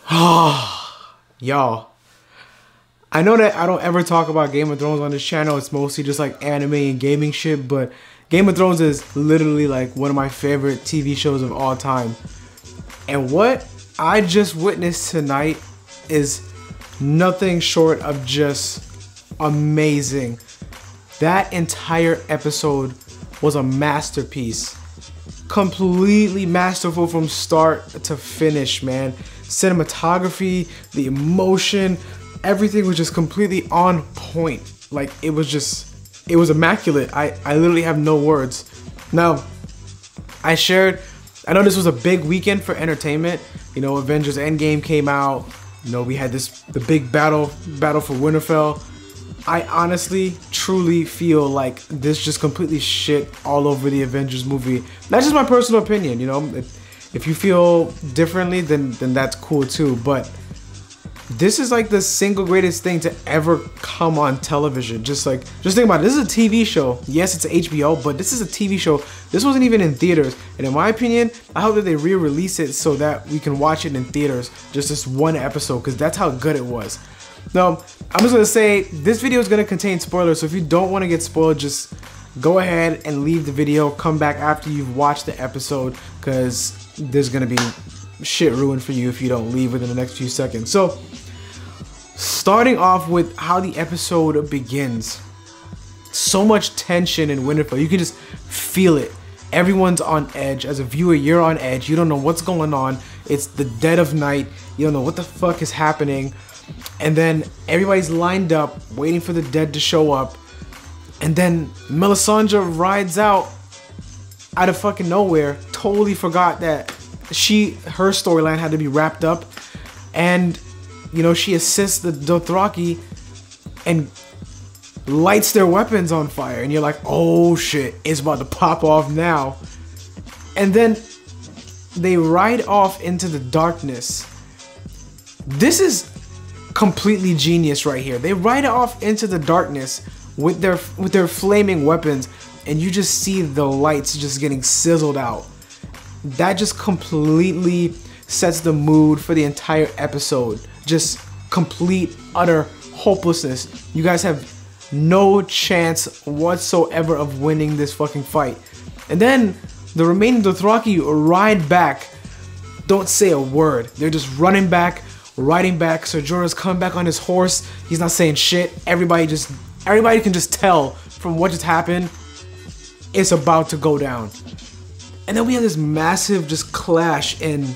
Y'all, I know that I don't ever talk about Game of Thrones on this channel. It's mostly just like anime and gaming shit, but Game of Thrones is literally like one of my favorite TV shows of all time. And what I just witnessed tonight is nothing short of just amazing. That entire episode was a masterpiece. Completely masterful from start to finish, man. Cinematography, the emotion, everything was just completely on point. Like, it was immaculate. I literally have no words. Now, I know this was a big weekend for entertainment. You know, Avengers Endgame came out. You know, we had the big battle for Winterfell. I honestly, truly feel like this just completely shit all over the Avengers movie. That's just my personal opinion, you know. If you feel differently, then that's cool too. But this is like the single greatest thing to ever come on television. Just think about it. This is a TV show. Yes, it's HBO, but this is a TV show. This wasn't even in theaters. And in my opinion, I hope that they re-release it so that we can watch it in theaters. Just this one episode, because that's how good it was. Now, I'm just gonna say this video is gonna contain spoilers, so if you don't want to get spoiled, just go ahead and leave the video. Come back after you've watched the episode, because there's gonna be shit ruined for you if you don't leave within the next few seconds. So, starting off with how the episode begins, so much tension in Winterfell. You can just feel it. Everyone's on edge. As a viewer, you're on edge. You don't know what's going on. It's the dead of night. You don't know what the fuck is happening. And then everybody's lined up, waiting for the dead to show up. And then Melisandre rides out of fucking nowhere. Totally forgot that her storyline had to be wrapped up. And, you know, she assists the Dothraki and lights their weapons on fire. And you're like, oh shit, it's about to pop off now. And then they ride off into the darkness. This is completely genius right here. They ride off into the darkness with their flaming weapons, and you just see the lights just getting sizzled out. That just completely sets the mood for the entire episode. Just complete, utter hopelessness. You guys have no chance whatsoever of winning this fucking fight. And then the remaining Dothraki ride back. Don't say a word. They're just running back, riding back. Ser Jorah's coming back on his horse. He's not saying shit. Everybody can just tell from what just happened, it's about to go down. And then we have this massive just clash, and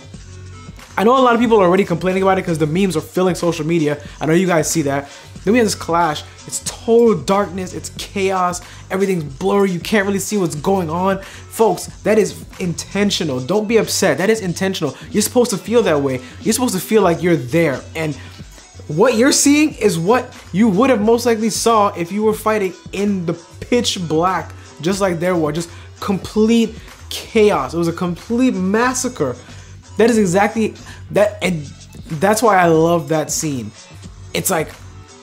I know a lot of people are already complaining about it because the memes are filling social media. I know you guys see that. Then we have this clash. It's total darkness. It's chaos. Everything's blurry. You can't really see what's going on. Folks, that is intentional. Don't be upset. That is intentional. You're supposed to feel that way. You're supposed to feel like you're there. And what you're seeing is what you would have most likely saw if you were fighting in the pitch black, just like there was. Just complete chaos. It was a complete massacre. That is exactly that, and that's why I love that scene. It's like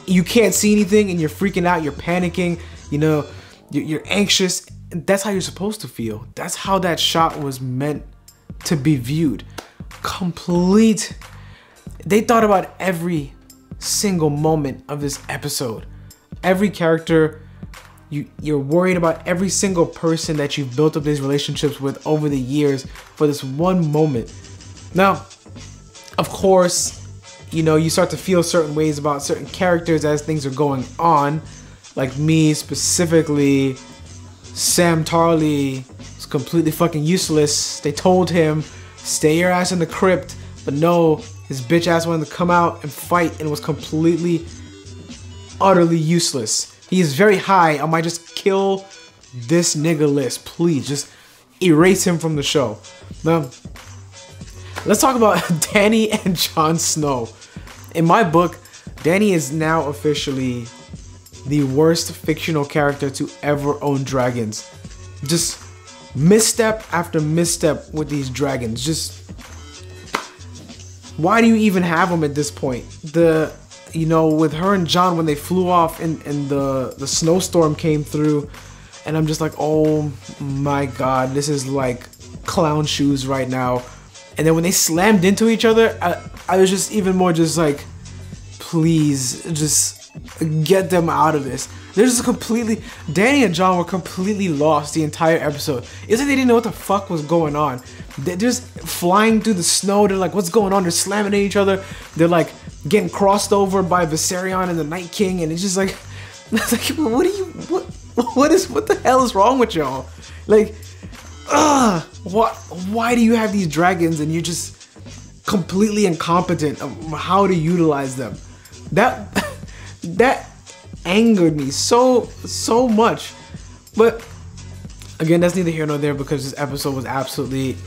you can't see anything and you're freaking out, you're panicking, you know, you're anxious. That's how you're supposed to feel. That's how that shot was meant to be viewed. Complete. They thought about every single moment of this episode. Every character. You're worried about every single person that you've built up these relationships with over the years for this one moment. Now, of course, you know, you start to feel certain ways about certain characters as things are going on. Like me specifically, Sam Tarly was completely fucking useless. They told him, stay your ass in the crypt, but no, his bitch ass wanted to come out and fight and was completely, utterly useless. He is very high on my just kill this nigga list. Please, just erase him from the show. Now, let's talk about Dany and Jon Snow. In my book, Dany is now officially the worst fictional character to ever own dragons. Just misstep after misstep with these dragons. Just, why do you even have them at this point? You know, with her and Jon, when they flew off and the snowstorm came through, and I'm just like, oh my god, this is like clown shoes right now. And then when they slammed into each other, I was just even more just like, please, just get them out of this. They're just completely, Danny and John were completely lost the entire episode. It's like they didn't know what the fuck was going on. They're just flying through the snow. They're like, what's going on? They're slamming at each other. They're like getting crossed over by Viserion and the Night King, and it's just like, it's like, what the hell is wrong with y'all? Like, why do you have these dragons and you're just completely incompetent of how to utilize them? That angered me so much. But again, that's neither here nor there, because this episode was absolutely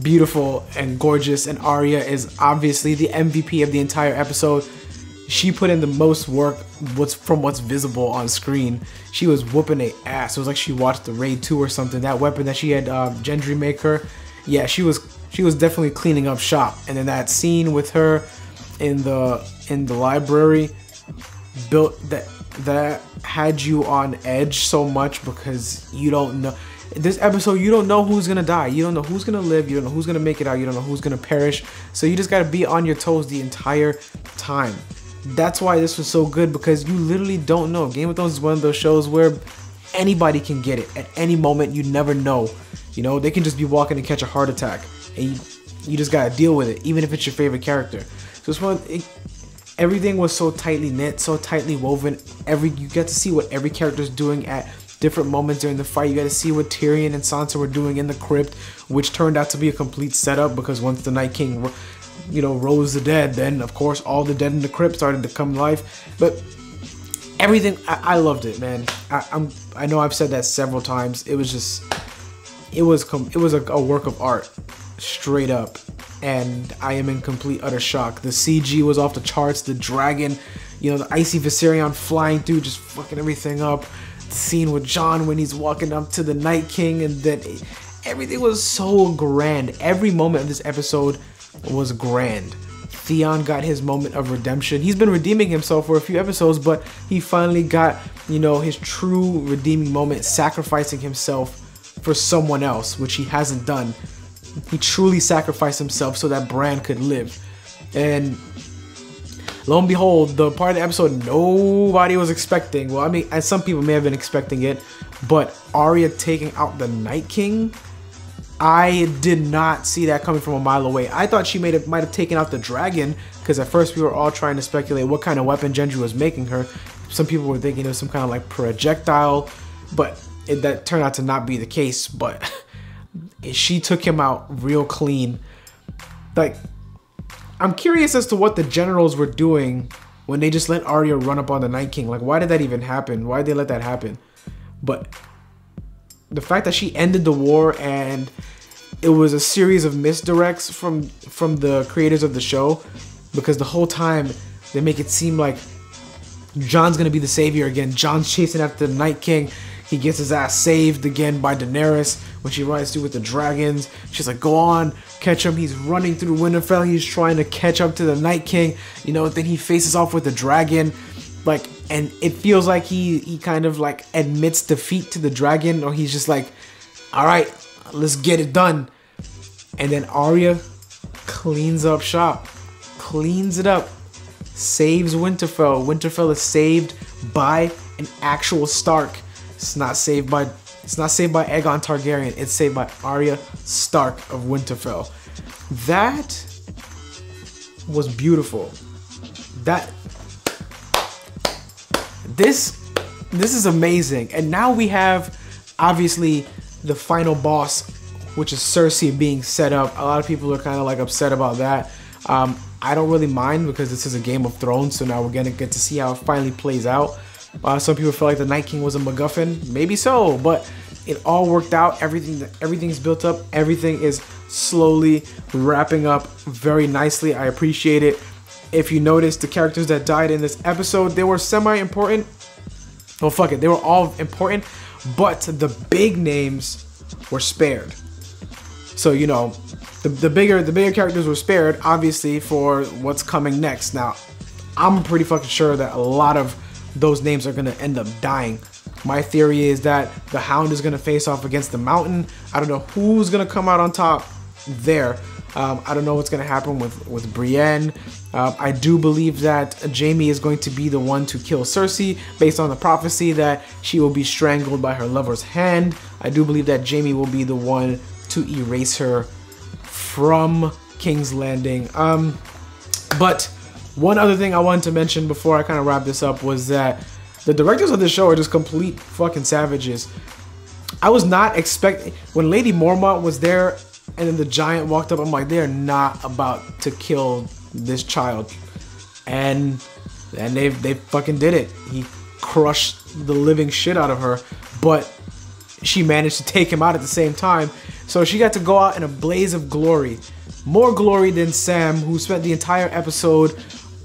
beautiful and gorgeous, and Arya is obviously the MVP of the entire episode. She put in the most work from what's visible on screen. She was whooping a ass. It was like she watched the Raid 2 or something. That weapon that she had Gendry make her, yeah, she was definitely cleaning up shop. And then that scene with her in the library built that had you on edge so much, because you don't know. This episode, you don't know who's gonna die, you don't know who's gonna live, you don't know who's gonna make it out, you don't know who's gonna perish. So you just gotta be on your toes the entire time. That's why this was so good, because you literally don't know. Game of Thrones is one of those shows where anybody can get it at any moment. You never know. You know, they can just be walking and catch a heart attack, and you just gotta deal with it, even if it's your favorite character. So it's everything was so tightly knit, so tightly woven. You get to see what every character is doing at different moments during the fight. You got to see what Tyrion and Sansa were doing in the crypt, which turned out to be a complete setup, because once the Night King, you know, rose the dead, then of course all the dead in the crypt started to come to life. But everything, I loved it, man. I know I've said that several times. It was just, it was a work of art, straight up. And I am in complete utter shock. The CG was off the charts. The dragon, you know, the icy Viserion flying through, just fucking everything up. The scene with Jon when he's walking up to the Night King, and then everything was so grand. Every moment of this episode was grand. Theon got his moment of redemption. He's been redeeming himself for a few episodes, but he finally got, you know, his true redeeming moment, sacrificing himself for someone else, which he hasn't done. He truly sacrificed himself so that Bran could live. And lo and behold, the part of the episode nobody was expecting. Well, I mean, some people may have been expecting it, but Arya taking out the Night King, I did not see that coming from a mile away. I thought she might have taken out the dragon, because at first we were all trying to speculate what kind of weapon Gendry was making her. Some people were thinking it was some kind of like projectile, but that turned out to not be the case. But she took him out real clean. Like, I'm curious as to what the generals were doing when they just let Arya run up on the Night King. Like, why did that even happen? Why did they let that happen? But the fact that she ended the war, and it was a series of misdirects from the creators of the show, because the whole time they make it seem like Jon's gonna be the savior again. Jon's chasing after the Night King. He gets his ass saved again by Daenerys when she rides through with the dragons. She's like, go on, catch him. He's running through Winterfell. He's trying to catch up to the Night King. You know, then he faces off with the dragon. Like, and it feels like he kind of like admits defeat to the dragon, or he's just like, all right, let's get it done. And then Arya cleans up shop, cleans it up, saves Winterfell. Winterfell is saved by an actual Stark. It's not saved by Aegon Targaryen. It's saved by Arya Stark of Winterfell. That was beautiful. This is amazing. And now we have obviously the final boss, which is Cersei being set up. A lot of people are kind of like upset about that. I don't really mind, because this is a Game of Thrones, so now we're gonna get to see how it finally plays out. Some people feel like the Night King was a MacGuffin. Maybe so, but it all worked out. Everything's built up. Everything is slowly wrapping up very nicely. I appreciate it. If you notice, the characters that died in this episode, they were semi-important. Well, fuck it. They were all important, but the big names were spared. So, you know, the bigger characters were spared, obviously, for what's coming next. Now, I'm pretty fucking sure that a lot of those names are going to end up dying. My theory is that the Hound is going to face off against the Mountain. I don't know who's going to come out on top there, I don't know what's going to happen with Brienne. I do believe that Jaime is going to be the one to kill Cersei based on the prophecy that she will be strangled by her lover's hand. I do believe that Jaime will be the one to erase her from King's Landing. But one other thing I wanted to mention before I kind of wrap this up was that the directors of this show are just complete fucking savages. I was not expecting, when Lady Mormont was there and then the giant walked up, I'm like, they're not about to kill this child. And they fucking did it. He crushed the living shit out of her, but she managed to take him out at the same time. So she got to go out in a blaze of glory. More glory than Sam, who spent the entire episode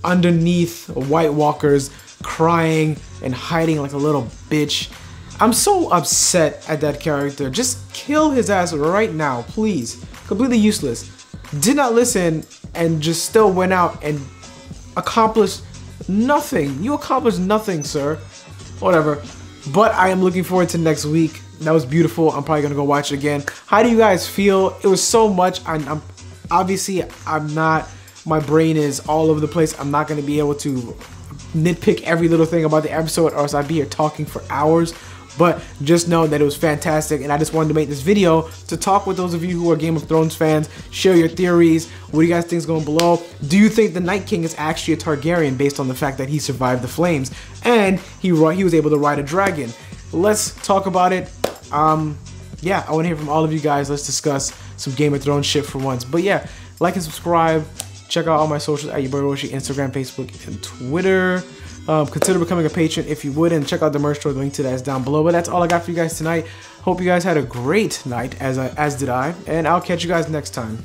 underneath White Walkers, crying and hiding like a little bitch. I'm so upset at that character. Just kill his ass right now, please. Completely useless. Did not listen and just still went out and accomplished nothing. You accomplished nothing, sir. Whatever. But I am looking forward to next week. That was beautiful. I'm probably gonna go watch it again. How do you guys feel? It was so much. I'm obviously not. My brain is all over the place. I'm not gonna be able to nitpick every little thing about the episode, or else I'd be here talking for hours. But just know that it was fantastic, and I just wanted to make this video to talk with those of you who are Game of Thrones fans. Share your theories. What do you guys think is going below? Do you think the Night King is actually a Targaryen based on the fact that he survived the flames and he was able to ride a dragon? Let's talk about it. Yeah, I want to hear from all of you guys. Let's discuss some Game of Thrones shit for once. But yeah, like and subscribe. Check out all my socials at YourBoyRoshi, Instagram, Facebook, and Twitter. Consider becoming a patron if you would, and check out the merch store. The link to that is down below. But that's all I got for you guys tonight. Hope you guys had a great night, as did I, and I'll catch you guys next time.